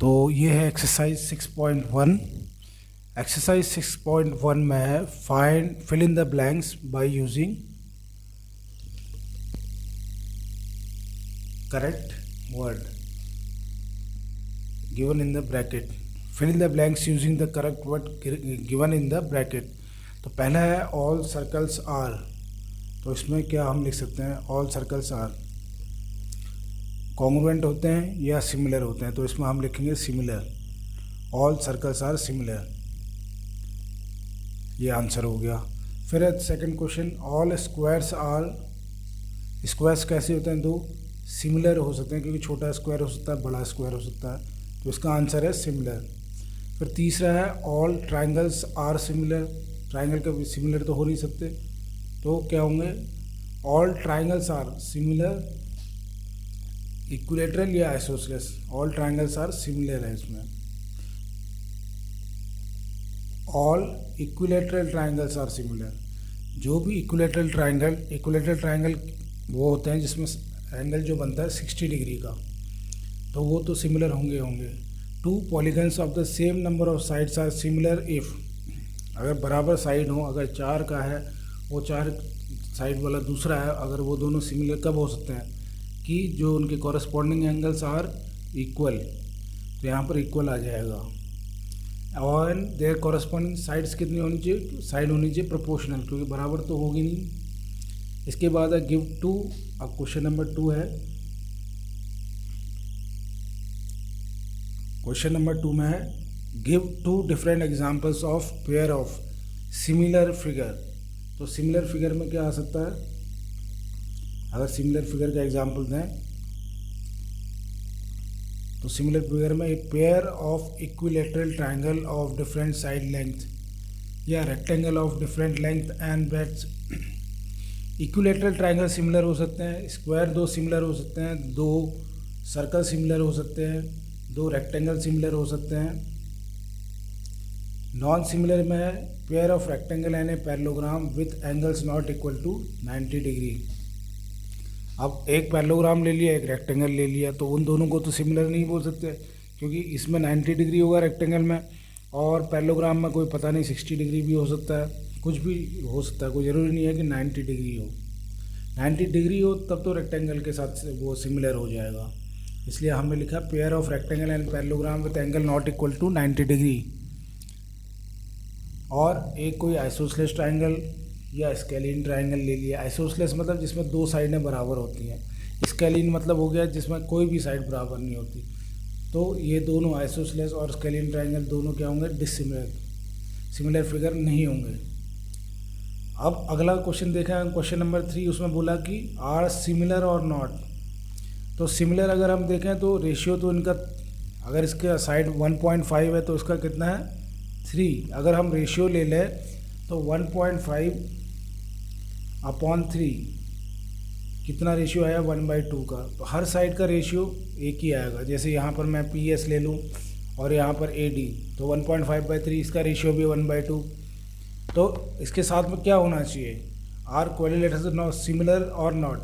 तो ये है एक्सरसाइज 6.1। एक्सरसाइज 6.1 में है find fill in the blanks by using correct word given in the bracket. Fill in the blanks using the correct word given in the bracket. तो पहला है all circles are. तो इसमें क्या हम लिख सकते हैं, ऑल सर्कल्स आर कॉन्ग्रुएंट होते हैं या सिमिलर होते हैं। तो इसमें हम लिखेंगे similar, all circles are similar. ये आंसर हो गया। फिर है second question, all squares are, squares कैसे होते हैं, दो सिमिलर हो सकते हैं क्योंकि छोटा स्क्वायर हो सकता है, बड़ा स्क्वायर हो सकता है, तो इसका आंसर है सिमिलर। फिर तीसरा है all triangles are similar. Triangle का भी सिमिलर तो हो नहीं सकते, तो क्या होंगे, all triangles are similar, equilateral या isosceles. All triangles are similar है इसमें। All equilateral triangles are similar. जो भी इक्विलेटरल ट्राइंगल वो होते हैं जिसमें एंगल जो बनता है 60 डिग्री का, तो वो तो सिमिलर होंगे। Two polygons of the same number of sides are similar if, अगर बराबर साइड हो, अगर 4 का है वो 4 साइड वाला दूसरा है, अगर वो दोनों सिमिलर कब हो सकते हैं कि जो उनके कॉरस्पॉन्डिंग एंगल्स आर इक्वल। तो यहाँ पर इक्वल आ जाएगा। और देयर कॉरस्पॉन्डिंग साइड्स कितनी होनी चाहिए, साइड होनी चाहिए प्रोपोर्शनल, क्योंकि बराबर तो होगी नहीं। इसके बाद है गिव टू। अब क्वेश्चन नंबर 2 है। क्वेश्चन नंबर 2 में है give 2 different examples of pair of similar figure. तो सिमिलर फिगर में क्या आ सकता है, अगर सिमिलर फिगर का एग्जांपल दें तो सिमिलर फिगर में एक pair of equilateral triangle of different side length या rectangle of different length and breadth. Equilateral triangle similar हो सकते हैं, स्क्वायर 2 सिमिलर हो सकते हैं, 2 सर्कल सिमिलर हो सकते हैं, 2 रेक्टेंगल सिमिलर हो सकते हैं। नॉन सिमिलर में है pair of rectangle and a parallelogram with angles not equal to 90 degree. अब एक पैरेललोग्राम ले लिया, एक रेक्टेंगल ले लिया, तो उन दोनों को तो सिमिलर नहीं बोल सकते क्योंकि इसमें 90 डिग्री होगा रेक्टेंगल में, और पैरेललोग्राम में कोई पता नहीं 60 डिग्री भी हो सकता है, कुछ भी हो सकता है, कोई ज़रूरी नहीं है कि 90 डिग्री हो। 90 डिग्री हो तब तो रेक्टेंगल के साथ वो सिमिलर हो जाएगा। इसलिए हमने लिखा pair of rectangle and parallelogram with angle not equal to 90 degree. और एक कोई आइसोसेलेस ट्राइंगल या स्केलीन ट्राइंगल ले लिया। आइसोसेलेस मतलब जिसमें 2 साइडें बराबर होती हैं, स्केलीन मतलब हो गया जिसमें कोई भी साइड बराबर नहीं होती। तो ये दोनों आइसोसेलेस और स्केलीन ट्राइंगल दोनों क्या होंगे, डिसिमिलर, सिमिलर फिगर नहीं होंगे। अब अगला क्वेश्चन देखा है, क्वेश्चन नंबर 3, उसमें बोला कि आर सिमिलर और नॉट। तो सिमिलर अगर हम देखें तो रेशियो तो इनका, अगर इसके साइड 1.5 है तो इसका कितना है 3। अगर हम रेशियो ले लें तो 1.5/3 कितना रेशियो आया 1/2 का। तो हर साइड का रेशियो एक ही आएगा। जैसे यहाँ पर मैं PS ले लूँ और यहाँ पर AD, तो 1.5/3, इसका रेशियो भी 1/2। तो इसके साथ में क्या होना चाहिए, आर कोरिलेटेड नॉट सिमिलर और नॉट।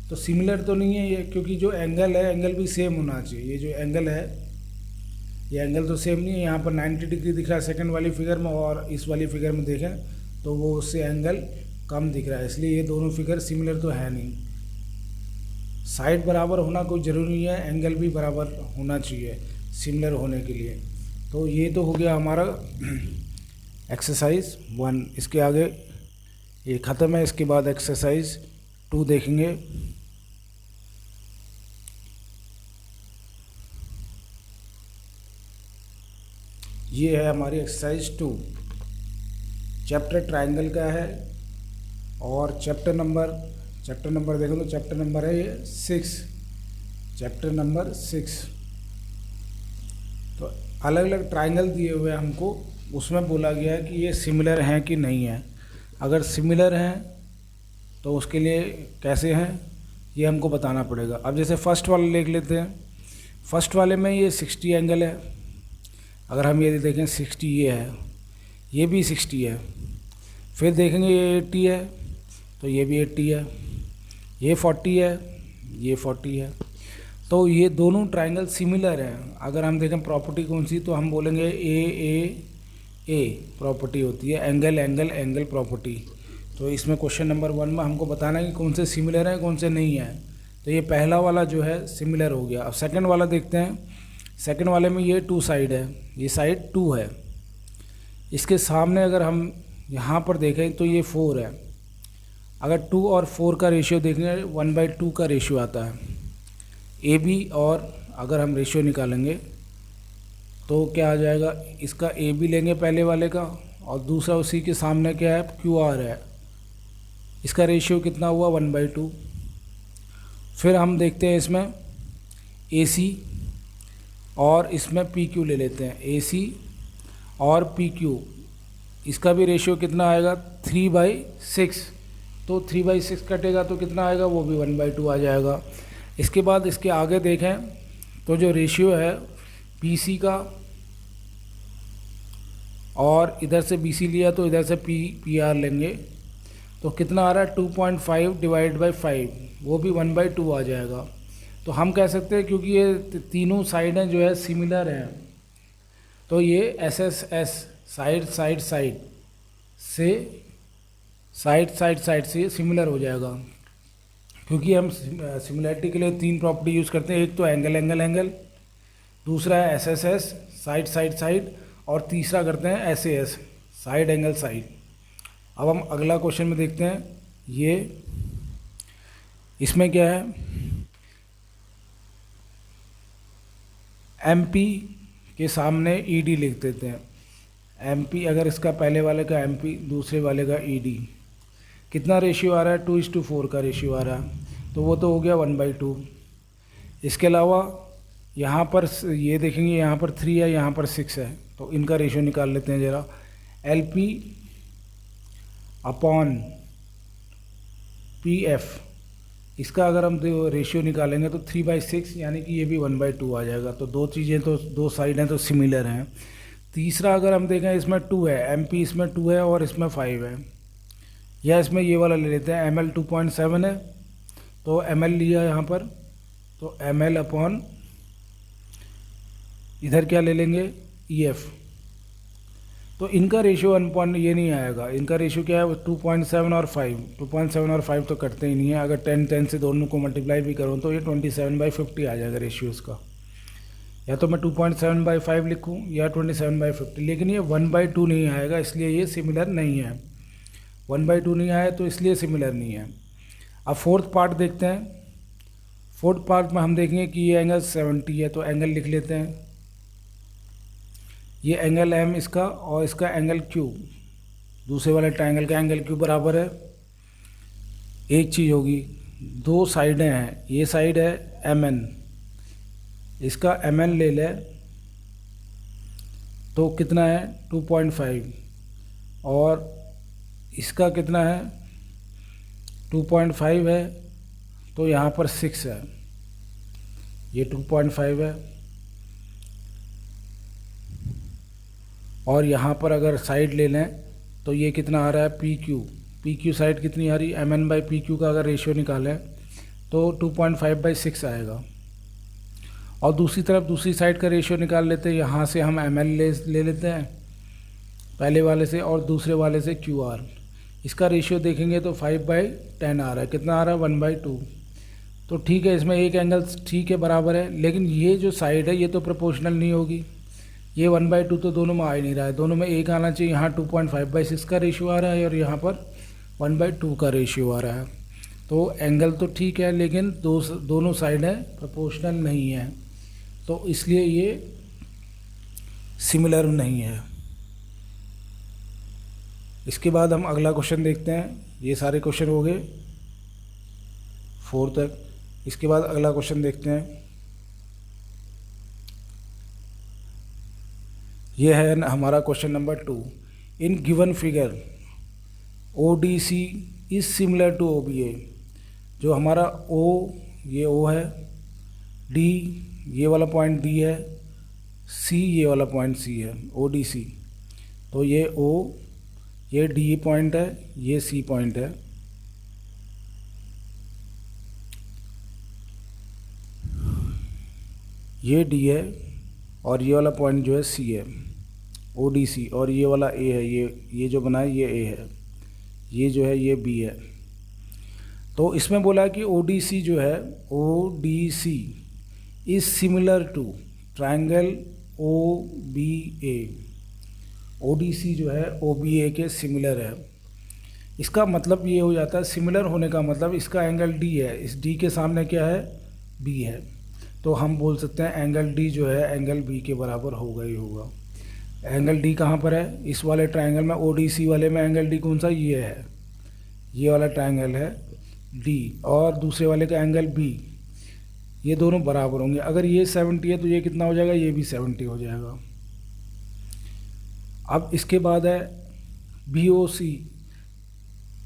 तो सिमिलर तो नहीं है ये, क्योंकि जो एंगल है एंगल भी सेम होना चाहिए। ये जो एंगल है ये एंगल तो सेम नहीं है। यहाँ पर 90 डिग्री दिख रहा है सेकंड वाली फिगर में, और इस वाली फिगर में देखें तो वो उससे एंगल कम दिख रहा है, इसलिए ये दोनों फिगर सिमिलर तो है नहीं। साइड बराबर होना कोई ज़रूरी नहीं है, एंगल भी बराबर होना चाहिए सिमिलर होने के लिए। तो ये तो हो गया हमारा एक्सरसाइज 1। इसके आगे ये ख़त्म है, इसके बाद एक्सरसाइज 2 देखेंगे। ये है हमारी एक्सरसाइज 2, चैप्टर ट्राइंगल का है, और चैप्टर नंबर देखें तो चैप्टर नंबर है ये 6, चैप्टर नंबर 6। तो अलग अलग ट्राइंगल दिए हुए हमको, उसमें बोला गया है कि ये सिमिलर हैं कि नहीं है। अगर सिमिलर हैं तो उसके लिए कैसे हैं ये हमको बताना पड़ेगा। अब जैसे फर्स्ट वाला देख लेते हैं। फर्स्ट वाले में ये 60 एंगल है, अगर हम ये देखें 60 ये है, ये भी 60 है। फिर देखेंगे ये 80 है, तो ये भी 80 है, ये 40 है, ये 40 है। तो ये दोनों ट्राइंगल सिमिलर हैं। अगर हम देखें प्रॉपर्टी कौन सी, तो हम बोलेंगे ए प्रॉपर्टी होती है, एंगल एंगल एंगल प्रॉपर्टी। तो इसमें क्वेश्चन नंबर 1 में हमको बताना है कि कौन से सिमिलर है कौन से नहीं है। तो ये पहला वाला जो है सिमिलर हो गया। अब सेकंड वाला देखते हैं। सेकंड वाले में ये 2 साइड है, ये साइड 2 है। इसके सामने अगर हम यहाँ पर देखें तो ये 4 है। अगर 2 और 4 का रेशियो देखेंगे 1/2 का रेशियो आता है ए बी। और अगर हम रेशियो निकालेंगे तो क्या आ जाएगा, इसका ए बी लेंगे पहले वाले का, और दूसरा उसी के सामने क्या है क्यू आर है। इसका रेशियो कितना हुआ 1/2। फिर हम देखते हैं इसमें ए सी और इसमें पी क्यू ले लेते हैं, ए सी और पी क्यू। इसका भी रेशियो कितना आएगा 3/6। तो 3/6 कटेगा तो कितना आएगा, वो भी 1/2 आ जाएगा। इसके बाद इसके आगे देखें तो जो रेशियो है पी सी का, और इधर से बी सी लिया तो इधर से पी आर लेंगे, तो कितना आ रहा है 2.5 डिवाइड बाई 5, वो भी 1/2 आ जाएगा। तो हम कह सकते हैं क्योंकि ये तीनों साइडें जो है सिमिलर हैं, तो ये S S S side side side से सिमिलर हो जाएगा। क्योंकि हम सिमिलरिटी के लिए 3 प्रॉपर्टी यूज़ करते हैं, एक तो एंगल एंगल एंगल, दूसरा है S S S side side side, और तीसरा करते हैं S A S side angle side. अब हम अगला क्वेश्चन में देखते हैं। ये इसमें क्या है, एम पी के सामने ई डी लिख देते हैं। एम पी अगर इसका पहले वाले का एम पी दूसरे वाले का ई डी, कितना रेशियो आ रहा है 2:4 का रेशियो आ रहा है, तो वो तो हो गया 1/2। इसके अलावा यहाँ पर ये देखेंगे, यहाँ पर 3 है, यहाँ पर 6 है, तो इनका रेशियो निकाल लेते हैं ज़रा। L P upon P F, इसका अगर हम रेशियो निकालेंगे तो 3/6, यानी कि ये भी 1/2 आ जाएगा। तो 2 चीज़ें तो 2 साइड हैं तो सिमिलर हैं। तीसरा अगर हम देखें इसमें 2 है, एम पी इसमें 2 है और इसमें 5 है, या इसमें ये वाला ले लेते हैं, एम एल 2.7 है, तो एम एल लिया यहाँ पर, तो एम एल अपॉन इधर क्या ले लेंगे ई एफ। तो इनका रेशियो 1 ये नहीं आएगा, इनका रेशियो क्या है 2.7 और 5, 2.7 और 5 तो कटते ही नहीं है। अगर 10 से दोनों को मल्टीप्लाई भी करूँ तो ये 27/50 आ जाएगा रेशियो इसका। या तो मैं 2.7/5 लिखूँ या 27/50, लेकिन ये 1/2 नहीं आएगा, इसलिए ये सिमिलर नहीं है। 1/2 नहीं आया तो इसलिए सिमिलर नहीं है। अब फोर्थ पार्ट देखते हैं। फोर्थ पार्ट में हम देखेंगे कि ये एंगल 70 है, तो एंगल लिख लेते हैं। ये एंगल एम इसका और इसका एंगल क्यू, दूसरे वाले ट्रायंगल का एंगल क्यू बराबर है। एक चीज़ होगी, 2 साइडें हैं, ये साइड है एम एन, इसका एम एन ले ले तो कितना है 2.5, और इसका कितना है 2.5 है, तो यहाँ पर 6 है, ये 2.5 है। और यहाँ पर अगर साइड ले लें तो ये कितना आ रहा है पी क्यू साइड कितनी आ रही है, M N by P Q का अगर रेशियो निकालें तो 2.5/6 आएगा। और दूसरी तरफ दूसरी साइड का रेशियो निकाल लेते हैं, यहाँ से हम एम एल ले लेते हैं पहले वाले से, और दूसरे वाले से क्यू आर। इसका रेशियो देखेंगे तो 5/10 आ रहा है, कितना आ रहा है 1/2। तो ठीक है, इसमें एक एंगल ठीक है बराबर है, लेकिन ये जो साइड है ये तो प्रोपोर्शनल नहीं होगी, ये 1/2 तो दोनों में आ ही नहीं रहा है, दोनों में एक आना चाहिए। यहाँ 2.5/6 का रेशियो आ रहा है और यहाँ पर 1/2 का रेशियो आ रहा है। तो एंगल तो ठीक है, लेकिन दोनों साइडें प्रोपोर्शनल नहीं है, तो इसलिए ये सिमिलर नहीं है। इसके बाद हम अगला क्वेश्चन देखते हैं। ये सारे क्वेश्चन हो गए 4 तक। इसके बाद अगला क्वेश्चन देखते हैं। ये है हमारा question number 2। In given figure ODC is similar to OBA। जो हमारा O, ये O है, D ये वाला पॉइंट D है, C ये वाला पॉइंट C है, ODC। तो ये O, ये D पॉइंट है, ये C पॉइंट है। ये डी है और ये वाला पॉइंट जो है सी है, ओ डी सी, और ये वाला ए है, ये जो बना है ये ए है, ये जो है ये बी है। तो इसमें बोला है कि ओ डी सी जो है, O D C is similar to triangle O B A. O D C जो है ओ बी ए के सिमिलर है। इसका मतलब ये हो जाता है, सिमिलर होने का मतलब इसका एंगल डी है, इस डी के सामने क्या है, बी है, तो हम बोल सकते हैं एंगल डी जो है एंगल बी के बराबर होगा ही होगा। एंगल डी कहाँ पर है, इस वाले ट्रायंगल में, ओ डी सी वाले में एंगल डी कौन सा, ये है, ये वाला ट्रायंगल है डी, और दूसरे वाले का एंगल बी, ये दोनों बराबर होंगे। अगर ये 70 है तो ये कितना हो जाएगा, ये भी 70 हो जाएगा। अब इसके बाद है बी ओ सी,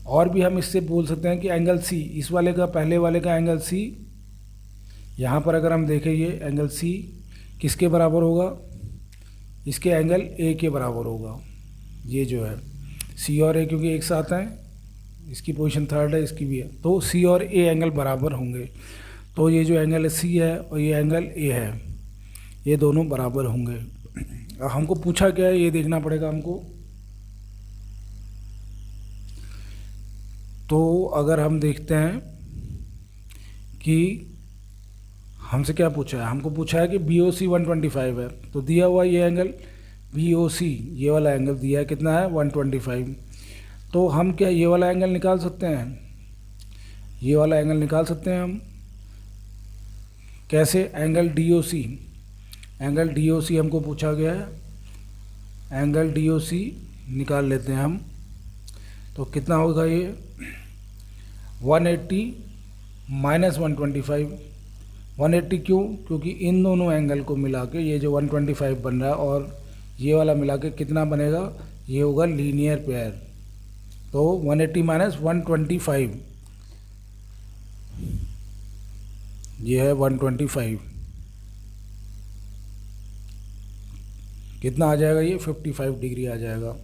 और भी हम इससे बोल सकते हैं कि एंगल सी, इस वाले का, पहले वाले का एंगल सी, यहाँ पर अगर हम देखें ये एंगल सी किसके बराबर होगा, इसके एंगल ए के बराबर होगा। ये जो है सी और ए क्योंकि एक साथ हैं, इसकी पोजीशन थर्ड है, इसकी भी है, तो सी और ए एंगल बराबर होंगे। तो ये जो एंगल सी है और ये एंगल ए है, ये दोनों बराबर होंगे। अब हमको पूछा क्या है ये देखना पड़ेगा हमको। तो अगर हम देखते हैं कि हमसे क्या पूछा है, हमको पूछा है कि बी ओ सी 125 है, तो दिया हुआ ये एंगल बी ओ सी, ये वाला एंगल दिया है कितना है 125। तो हम क्या ये वाला एंगल निकाल सकते हैं, ये वाला एंगल निकाल सकते हैं हम कैसे, एंगल डी ओ सी, एंगल डी ओ सी हमको पूछा गया है, एंगल डी ओ सी निकाल लेते हैं हम। तो कितना होगा ये 180 माइनस 125, 180 क्यों, क्योंकि इन दोनों एंगल को मिला के ये जो 125 बन रहा है और ये वाला मिला के कितना बनेगा, ये होगा लीनियर पेयर। तो 180 माइनस 125, ये है 125, कितना आ जाएगा ये 55 डिग्री आ जाएगा।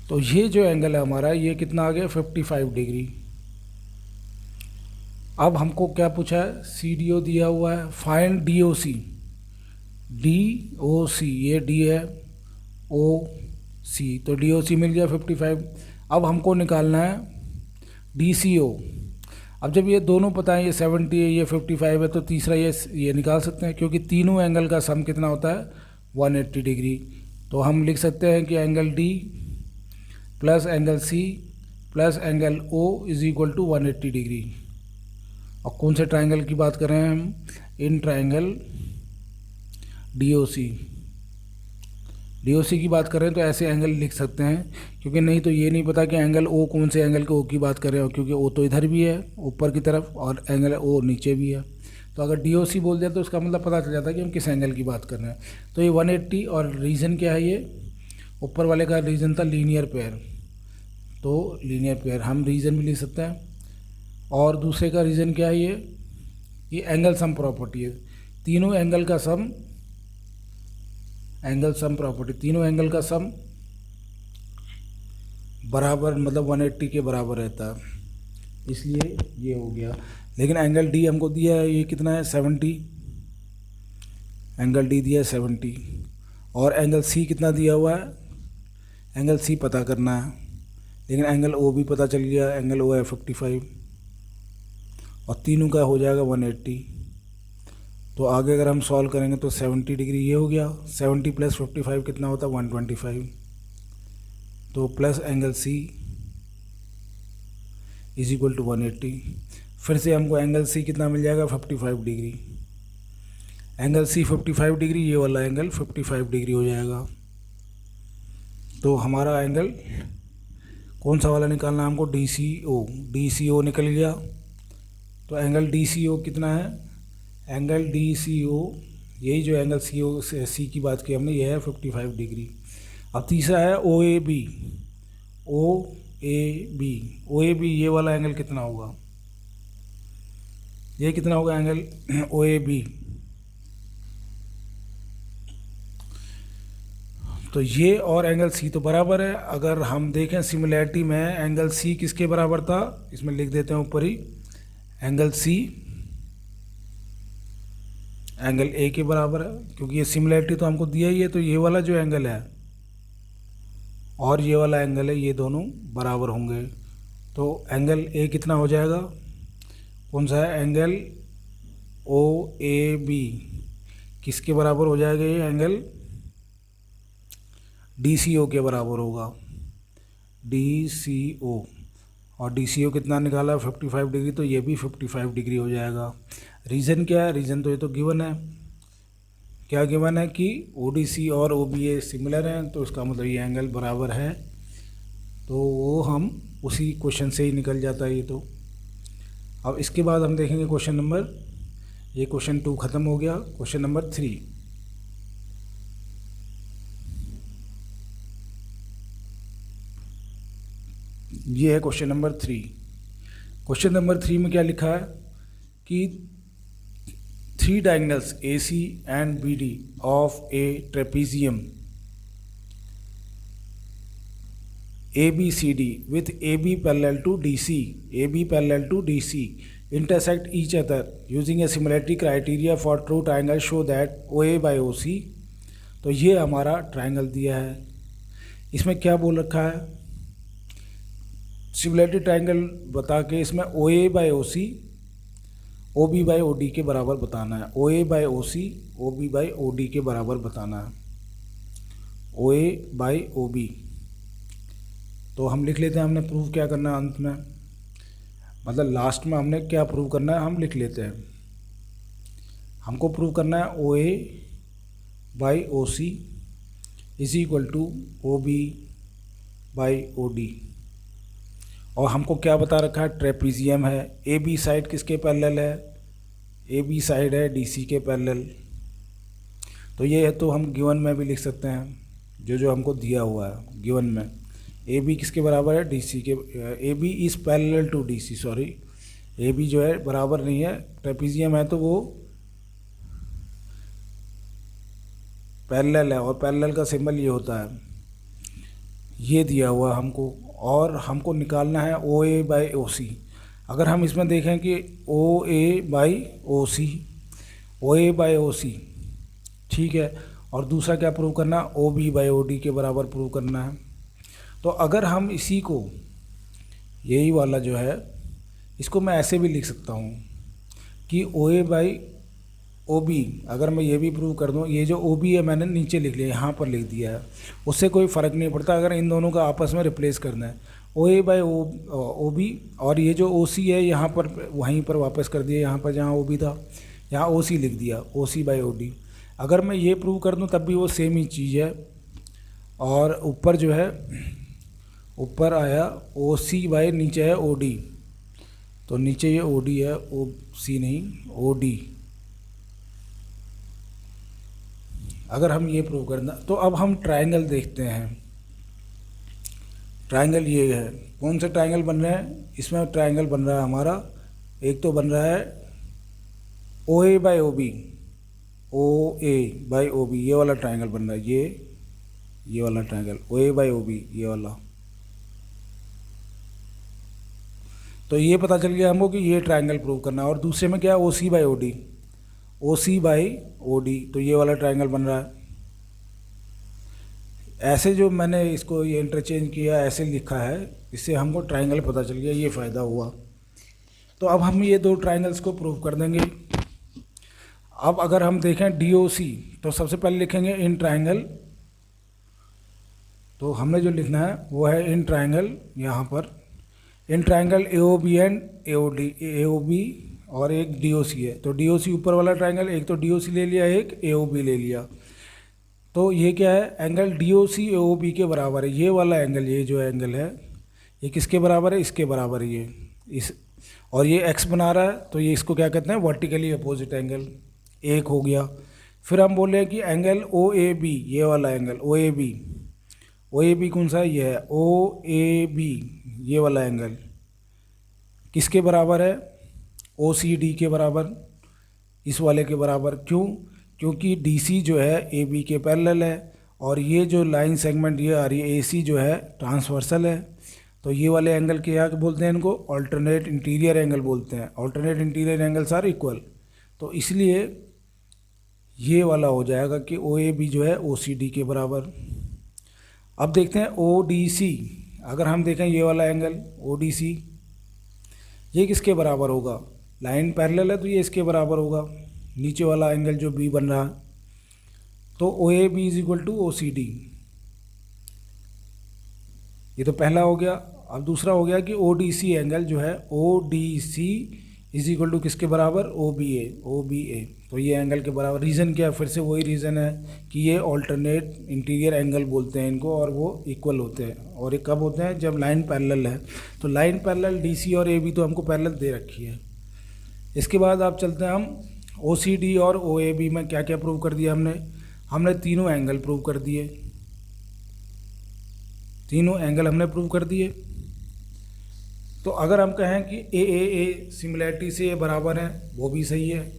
तो ये जो एंगल है हमारा ये कितना आ गया 55 डिग्री। अब हमको क्या पूछा है, सी डी ओ दिया हुआ है, find D O C, D O सी, ये डी है, ओ सी, तो डी ओ सी मिल गया 55। अब हमको निकालना है डी सी ओ। अब जब ये दोनों पता है, ये 70 है ये 55 है, तो तीसरा ये निकाल सकते हैं, क्योंकि तीनों एंगल का सम कितना होता है 180 डिग्री। तो हम लिख सकते हैं कि angle D plus angle C plus angle O is equal to 180 degree. और कौन से ट्रायंगल की बात कर रहे हैं हम, इन ट्रायंगल डी ओ सी की बात कर रहे हैं, तो ऐसे एंगल लिख सकते हैं, क्योंकि नहीं तो ये नहीं पता कि एंगल ओ कौन से एंगल के ओ की बात कर रहे हो, क्योंकि ओ तो इधर भी है ऊपर की तरफ और एंगल ओ नीचे भी है। तो अगर डी ओ सी बोल दिया तो उसका मतलब पता चल जाता है कि हम किस एंगल की बात कर रहे हैं। तो ये 180, और रीज़न क्या है, ये ऊपर वाले का रीज़न था लीनियर पेयर, तो लीनियर पेयर हम रीज़न भी लिख सकते हैं। और दूसरे का रीज़न क्या है, ये एंगल सम प्रॉपर्टी है, तीनों एंगल का सम, एंगल सम प्रॉपर्टी, तीनों एंगल का सम बराबर, मतलब 180 के बराबर रहता है, इसलिए ये हो गया। लेकिन एंगल डी हमको दिया है, ये कितना है 70, एंगल डी दिया है 70, और एंगल सी कितना दिया हुआ है, एंगल सी पता करना है, लेकिन एंगल ओ भी पता चल गया, एंगल ओ है 55, और तीनों का हो जाएगा 180। तो आगे अगर हम सॉल्व करेंगे तो 70 डिग्री ये हो गया, 70 प्लस 55 कितना होता है 125, तो plus angle C is equal to 180। फिर से हमको एंगल सी कितना मिल जाएगा 55 डिग्री, एंगल सी 55 डिग्री, ये वाला एंगल 55 डिग्री हो जाएगा। तो हमारा एंगल कौन सा वाला निकालना है हमको, डी सी ओ निकल गया। तो एंगल डी सी ओ कितना है, एंगल डी सी ओ, यही जो एंगल सी की बात की हमने, ये है 55 डिग्री। अब तीसरा है ओ ए बी, ये वाला एंगल कितना होगा, ये कितना होगा एंगल ओ ए बी। तो ये और एंगल सी तो बराबर है। अगर हम देखें सिमिलैरिटी में, एंगल सी किसके बराबर था, इसमें लिख देते हैं ऊपर ही, एंगल सी एंगल ए के बराबर है, क्योंकि ये सिमिलैरिटी तो हमको दिया ही है, तो ये वाला जो एंगल है और ये वाला एंगल है, ये दोनों बराबर होंगे। तो एंगल ए कितना हो जाएगा, कौन सा है, एंगल ओ ए बी किसके बराबर हो जाएगा, ये एंगल डी सी ओ के बराबर होगा, डी सी ओ। और डी सी ओ कितना निकाला, 55 डिग्री, तो ये भी 55 डिग्री हो जाएगा। रीज़न क्या है, रीज़न तो ये तो गिवन है, क्या गिवन है कि ओ डी सी और ओ बी ए सिमिलर हैं, तो इसका मतलब ये एंगल बराबर है। तो वो हम उसी क्वेश्चन से ही निकल जाता है ये तो। अब इसके बाद हम देखेंगे क्वेश्चन नंबर, ये क्वेश्चन 2 ख़त्म हो गया। क्वेश्चन नंबर 3, ये है क्वेश्चन नंबर 3। क्वेश्चन नंबर 3 में क्या लिखा है कि 3 diagonals AC and BD of a trapezium ABCD with AB parallel to DC intersect each other using a similarity criteria for true triangle show that OA by OC। तो ये हमारा triangle दिया है, इसमें क्या बोल रखा है, सिमिलैरिटी ट्रायंगल बता के इसमें OA by OC OB by OD के बराबर बताना है, OA by OC OB by OD के बराबर बताना है, OA बाय OB। तो हम लिख लेते हैं, हमने प्रूव क्या करना है अंत में, मतलब लास्ट में हमने क्या प्रूव करना है हम लिख लेते हैं। हमको प्रूव करना है OA by OC is equal to OB by OD। और हमको क्या बता रखा है, ट्रेपीजियम है, AB साइड किसके पैरेलल है, AB साइड है DC के पैरेलल। तो ये है, तो हम गिवन में भी लिख सकते हैं, जो जो हमको दिया हुआ है गिवन में। AB किसके बराबर है, DC के, AB is parallel to DC, sorry AB जो है बराबर नहीं है, ट्रेपीजियम है तो वो पैरेलल है, और पैरेलल का सिंबल ये होता है, ये दिया हुआ है हमको। और हमको निकालना है OA बाई OC। अगर हम इसमें देखें कि OA by OC, OA by OC, ठीक है, और दूसरा क्या प्रूव करना है, OB बाई OD के बराबर प्रूव करना है। तो अगर हम इसी को, यही वाला जो है, इसको मैं ऐसे भी लिख सकता हूँ कि OA बाई OB, अगर मैं ये भी प्रूव कर दूँ, ये जो OB है मैंने नीचे लिख लिया, यहाँ पर लिख दिया है, उससे कोई फ़र्क नहीं पड़ता अगर इन दोनों का आपस में रिप्लेस करना है, OA बाई OB। और ये जो OC है यहाँ पर वहीं पर वापस कर दिया, यहाँ पर जहाँ OB था यहाँ OC लिख दिया, OC बाई OD। अगर मैं ये प्रूव कर दूँ तब भी वो सेम ही चीज़ है। और ऊपर जो है, ऊपर आया OC बाई, नीचे है OD, तो नीचे ये OD है, OC नहीं OD। अगर हम ये प्रूव करना, तो अब हम ट्रायंगल देखते हैं। ट्रायंगल ये है, कौन से ट्रायंगल बन रहे हैं, इसमें ट्रायंगल बन रहा है हमारा, एक तो बन रहा है OA by OB, OA by OB, ये वाला ट्रायंगल बन रहा है, ये वाला ट्रायंगल OA बाई OB, ये वाला। तो ये पता चल गया हमको कि ये ट्रायंगल प्रूव करना है। और दूसरे में क्या है, OC by OD, OC by OD, तो ये वाला ट्रायंगल बन रहा है। ऐसे जो मैंने इसको ये इंटरचेंज किया, ऐसे लिखा है, इससे हमको ट्रायंगल पता चल गया, ये फ़ायदा हुआ। तो अब हम ये 2 ट्रायंगल्स को प्रूव कर देंगे। अब अगर हम देखें DOC, तो सबसे पहले लिखेंगे इन ट्रायंगल। तो हमने जो लिखना है वो है इन ट्रायंगल, यहाँ पर in triangle AOB and AOB और एक DOC है। तो DOC ऊपर वाला ट्रायंगल, एक तो DOC ले लिया, एक AOB ले लिया। तो ये क्या है, एंगल DOC AOB के बराबर है, ये वाला एंगल, ये जो एंगल है ये किसके बराबर है, इसके बराबर है ये, इस, और ये x बना रहा है, तो ये इसको क्या कहते हैं, वर्टिकली अपोजिट एंगल, एक हो गया। फिर हम बोल रहे हैं कि एंगल OAB, ये वाला एंगल OAB कौन सा है, ये है OAB, ये वाला एंगल किसके बराबर है, OCD के बराबर, इस वाले के बराबर। क्यों, क्योंकि DC जो है AB के पैरेलल है, और ये जो लाइन सेगमेंट ये आ रही है AC जो है ट्रांसवर्सल है। तो ये वाले एंगल के क्या बोलते हैं, इनको अल्टरनेट इंटीरियर एंगल बोलते हैं। Alternate interior angles are equal, तो इसलिए ये वाला हो जाएगा कि ओ ए बी जो है ओ सी डी के बराबर। अब देखते हैं ओ डी सी। अगर हम देखें ये वाला एंगल ओ डी सी, ये किसके बराबर होगा? लाइन पैरेलल है तो ये इसके बराबर होगा, नीचे वाला एंगल जो बी बन रहा है। तो O A B is equal to O C D, ये तो पहला हो गया। अब दूसरा हो गया कि ओ डी सी एंगल जो है O D C is equal to किसके बराबर? O B A, O B A. तो ये एंगल के बराबर। रीज़न क्या है? फिर से वही रीज़न है कि ये ऑल्टरनेट इंटीरियर एंगल बोलते हैं इनको, और वो इक्वल होते हैं। और ये कब होते हैं? जब लाइन पैरेलल है। तो लाइन पैरेलल डी सी और ए बी तो हमको पैरेलल दे रखी है। इसके बाद आप चलते हैं हम ओ सी डी और ओ ए बी में क्या क्या प्रूव कर दिया हमने तीनों एंगल प्रूव कर दिए, तीनों एंगल हमने प्रूव कर दिए। तो अगर हम कहें कि ए सिमिलैरिटी से ये बराबर है, वो भी सही है।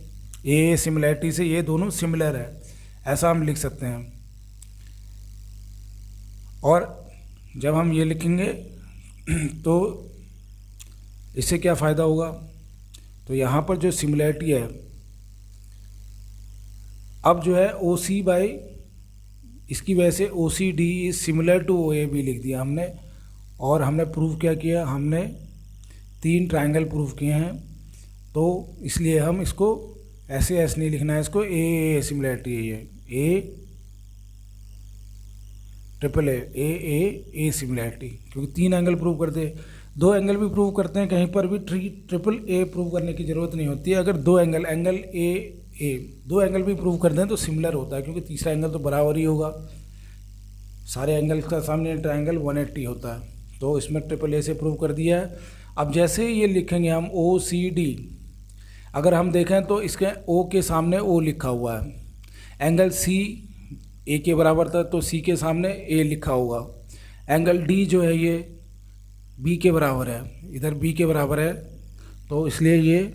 ए सिमिलैरिटी से ये दोनों सिमिलर है, ऐसा हम लिख सकते हैं। और जब हम ये लिखेंगे तो इससे क्या फ़ायदा होगा? तो यहाँ पर जो सिमिलैरिटी है, अब जो है ओ सी बाई, इसकी वजह से O C D is similar to O A B लिख दिया हमने। और हमने प्रूव क्या किया? हमने 3 ट्रायंगल प्रूव किए हैं। तो इसलिए हम इसको ऐसे ऐसे नहीं लिखना है, इसको ए सिमिलैरिटी है ये, ए ट्रिपल ए सिमिलैरिटी, क्योंकि 3 एंगल प्रूव करते हैं। 2 एंगल भी प्रूव करते हैं, कहीं पर भी ट्रिपल ए प्रूव करने की ज़रूरत नहीं होती है। अगर 2 एंगल ए 2 एंगल भी प्रूव कर दें तो सिमिलर होता है, क्योंकि तीसरा एंगल तो बराबर ही होगा। सारे एंगल का सामने ट्रायंगल 180 होता है। तो इसमें ट्रिपल ए से प्रूव कर दिया है। अब जैसे ये लिखेंगे हम ओ सी डी, अगर हम देखें तो इसके ओ के सामने ओ लिखा हुआ है। एंगल सी ए के बराबर था तो सी के सामने ए लिखा होगा। एंगल डी जो है ये बी के बराबर है, इधर बी के बराबर है, तो इसलिए ये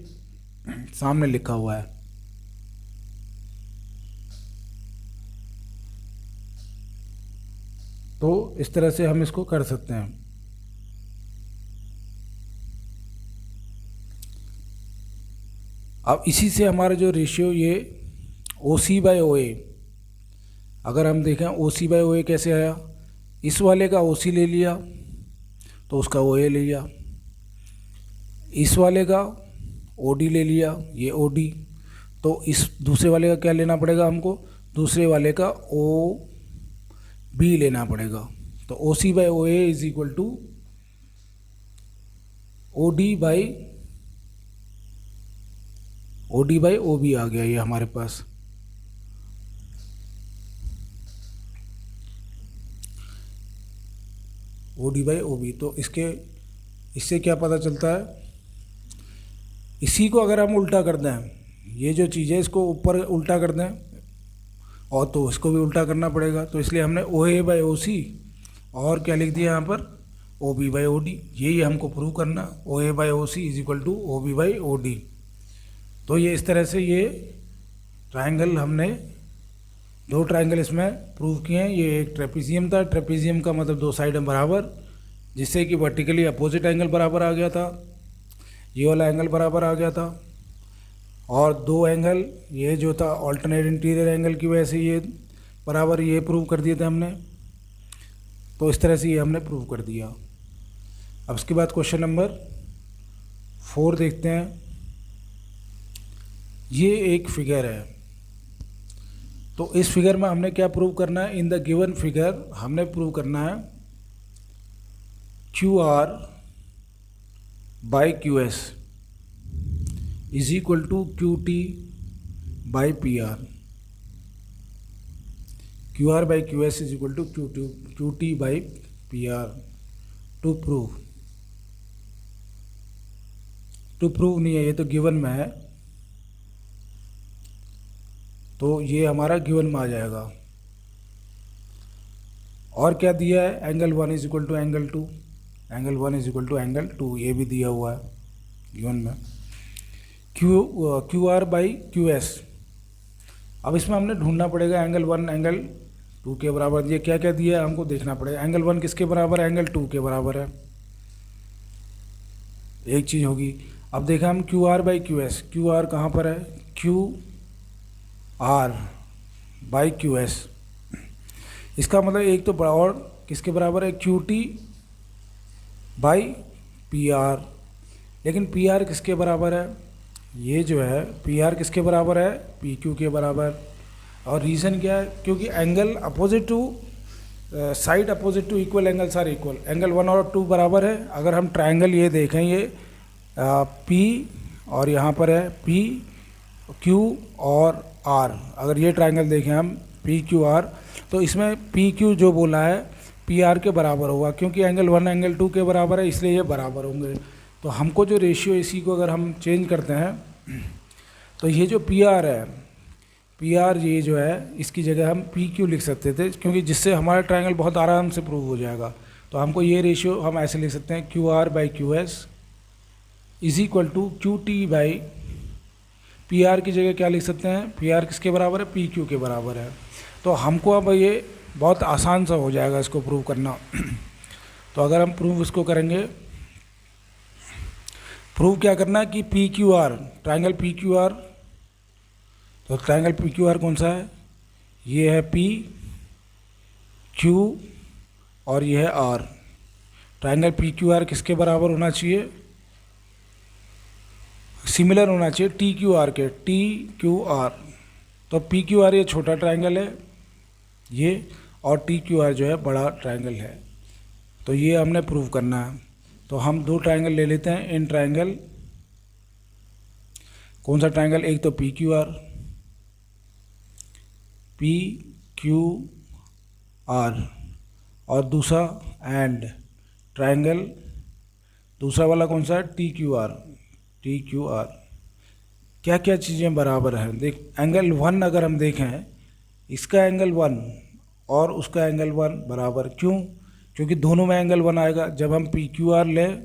सामने लिखा हुआ है। तो इस तरह से हम इसको कर सकते हैं। अब इसी से हमारा जो रेशियो ये ओ सी बाई ओ ए, अगर हम देखें ओ सी बाई ओ ए कैसे आया? इस वाले का ओ सी ले लिया तो उसका ओ ए ले लिया, इस वाले का ओ डी ले लिया, ये ओ डी। तो इस दूसरे वाले का क्या लेना पड़ेगा हमको? दूसरे वाले का ओ बी लेना पड़ेगा। तो O C by O A is equal to O D by O B आ गया ये हमारे पास। O D by O B. तो इससे क्या पता चलता है? इसी को अगर हम उल्टा कर दें, ये जो चीज़ है इसको ऊपर उल्टा कर दें, और तो इसको भी उल्टा करना पड़ेगा। तो इसलिए हमने ओ ए बाई ओ सी और क्या लिख दिया यहाँ पर? O B by O D. यही हमको प्रूव करना, O A by O C is equal to O B by O D. तो ये इस तरह से ये ट्रायंगल हमने 2 ट्रायंगल इसमें प्रूव किए हैं। ये एक ट्रेपीजियम था, ट्रेपीजियम का मतलब 2 साइड बराबर, जिससे कि वर्टिकली अपोजिट एंगल बराबर आ गया था, ये वाला एंगल बराबर आ गया था। और 2 एंगल ये जो था ऑल्टरनेट इंटीरियर एंगल की वजह से ये बराबर, ये प्रूव कर दिए थे हमने। तो इस तरह से ये हमने प्रूव कर दिया। अब इसके बाद क्वेश्चन नंबर 4 देखते हैं। ये एक फिगर है, तो इस फिगर में हमने क्या प्रूव करना है? इन द गिवन फिगर हमने प्रूव करना है Q R by Q S is equal to Q T by P R. Q R by Q S is equal to Q T by P R. To prove नहीं है, ये तो given में है, तो ये हमारा गिवन में आ जाएगा। और क्या दिया है? Angle 1 is equal to angle 2, angle 1 is equal to angle 2, ये भी दिया हुआ है गिवन में। Q R by Q S, अब इसमें हमने ढूंढना पड़ेगा एंगल 1 एंगल 2 के बराबर। ये क्या क्या दिया है हमको देखना पड़ेगा। एंगल 1 किसके बराबर है? एंगल 2 के बराबर है, एक चीज़ होगी। अब देखा हम Q R by Q S, Q are कहाँ पर है? Q R by Q S. इसका मतलब एक तो बड़ा और किसके बराबर है, Q T by P are. लेकिन पी आर किसके बराबर है, ये जो है पी आर किसके बराबर है, पी क्यू के बराबर। और रीज़न क्या है, क्योंकि angle opposite to side opposite to equal angles are equal. Angle 1 और 2 बराबर है। अगर हम ट्राइंगल ये देखें, ये पी और यहाँ पर है पी क्यू और आर, अगर ये ट्राइंगल देखें हम पी क्यू आर, तो इसमें पी क्यू जो बोला है पी आर के बराबर होगा, क्योंकि एंगल 1 एंगल 2 के बराबर है, इसलिए ये बराबर होंगे। तो हमको जो रेशियो इसी को अगर हम चेंज करते हैं तो ये जो पी आर है, पी आर ये जो है इसकी जगह हम पी क्यू लिख सकते थे, क्योंकि जिससे हमारा ट्रायंगल बहुत आराम से प्रूव हो जाएगा। तो हमको ये रेशियो हम ऐसे लिख सकते हैं, Q R by Q S is equal to Q T by P R की जगह क्या लिख सकते हैं, पी आर किसके बराबर है, पी क्यू के बराबर है। तो हमको अब ये बहुत आसान सा हो जाएगा इसको प्रूव करना। तो अगर हम प्रूव इसको करेंगे, प्रूव क्या करना है कि P Q R, triangle P Q R, तो ट्राइंगल पी क्यू आर कौन सा है, ये है पी क्यू और ये है R. Triangle P Q R किसके बराबर होना चाहिए, सिमिलर होना चाहिए टी क्यू आर के, टी क्यू आर। तो पी क्यू आर ये छोटा ट्राइंगल है ये, और टी क्यू आर जो है बड़ा ट्राइंगल है। तो ये हमने प्रूव करना है। तो हम दो ट्राइंगल ले लेते हैं इन ट्राइंगल। कौन सा ट्राइंगल, एक तो P Q are, P Q are, और दूसरा एंड ट्राइंगल दूसरा वाला कौन सा है, T Q are, T Q are. क्या क्या चीज़ें बराबर हैं, देख एंगल 1 अगर हम देखें, इसका एंगल 1 और उसका एंगल 1 बराबर, क्यों, क्योंकि दोनों में एंगल 1 आएगा। जब हम पी क्यू आर लें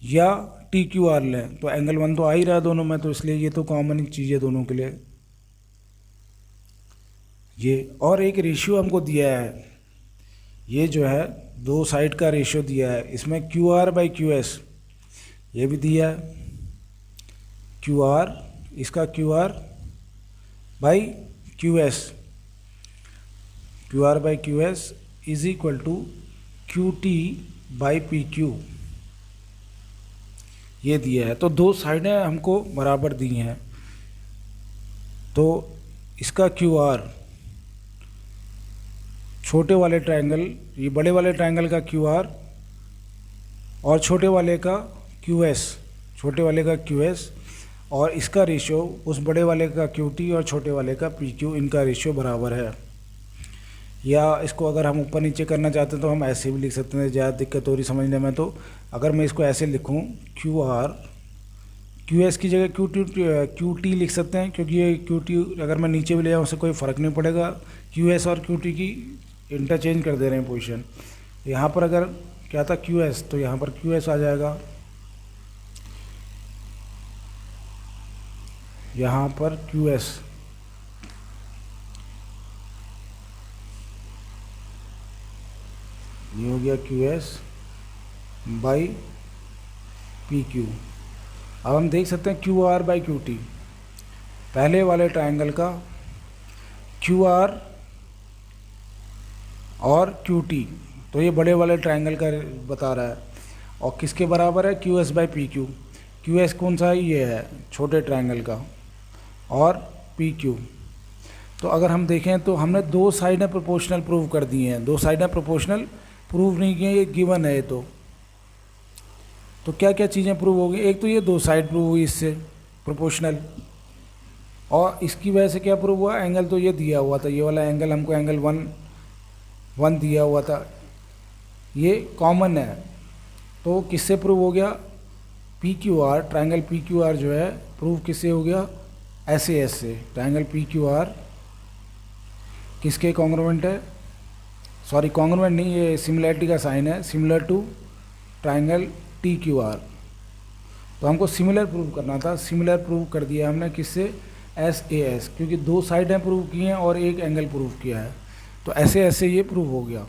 या टी क्यू आर लें तो एंगल 1 तो आ ही रहा है दोनों में, तो इसलिए ये तो कॉमन चीज़ है दोनों के लिए ये। और एक रेशियो हमको दिया है, ये जो है दो साइड का रेशियो दिया है, इसमें Q R by Q S ये भी दिया है, क्यू आर, इसका Q R by Q S, Q R by Q S is equal to Q T by P Q, ये दिया है। तो दो साइडें हमको बराबर दी हैं। तो इसका क्यू आर, छोटे वाले ट्रायंगल, ये बड़े वाले ट्रायंगल का क्यू आर और छोटे वाले का क्यू एस, छोटे वाले का क्यू एस, और इसका रेशियो उस बड़े वाले का क्यू टी और छोटे वाले का पी क्यू, इनका रेशियो बराबर है। या इसको अगर हम ऊपर नीचे करना चाहते हैं तो हम ऐसे भी लिख सकते हैं, ज़्यादा दिक्कत हो रही समझने में। तो अगर मैं इसको ऐसे लिखूं, क्यू आर, क्यू एस की जगह क्यू टी लिख सकते हैं, क्योंकि ये क्यू टी अगर मैं नीचे भी ले जाऊँ उससे कोई फ़र्क नहीं पड़ेगा। क्यू एस और क्यू टी की इंटरचेंज कर दे रहे हैं पोजीशन। यहाँ पर अगर क्या था क्यू एस, तो यहाँ पर क्यू एस आ जाएगा, यहाँ पर क्यू एस, ये हो गया Q S by P Q. अब हम देख सकते हैं Q R by Q T, पहले वाले ट्रायंगल का क्यू आर और क्यू टी, तो ये बड़े वाले ट्रायंगल का बता रहा है, और किसके बराबर है, Q S by P Q. Q S कौन सा है, ये है छोटे ट्रायंगल का, और पी क्यू। तो अगर हम देखें तो हमने दो साइडें प्रोपोर्शनल प्रूव कर दी हैं, दो साइडें प्रोपोर्शनल प्रूव नहीं किए, ये गिवन है। तो क्या क्या चीज़ें प्रूव हो गई, एक तो ये दो साइड प्रूव हुई इससे प्रोपोर्शनल, और इसकी वजह से क्या प्रूव हुआ, एंगल तो ये दिया हुआ था, ये वाला एंगल हमको एंगल 1 दिया हुआ था, ये कॉमन है। तो किससे प्रूव हो गया, P Q R, triangle P Q R जो है प्रूव किससे हो गया, ऐसे ऐसे। ट्राइंगल पी क्यू आर किसके कॉन्ग्रुएंट है, सॉरी कॉन्ग्रुएंट नहीं, ये सिमिलैरिटी का साइन है, similar to triangle T Q R. तो हमको सिमिलर प्रूव करना था, सिमिलर प्रूव कर दिया हमने किससे, एस ए एस, क्योंकि दो साइडें प्रूव की हैं और एक एंगल प्रूव किया है, तो ऐसे ऐसे ये प्रूव हो गया।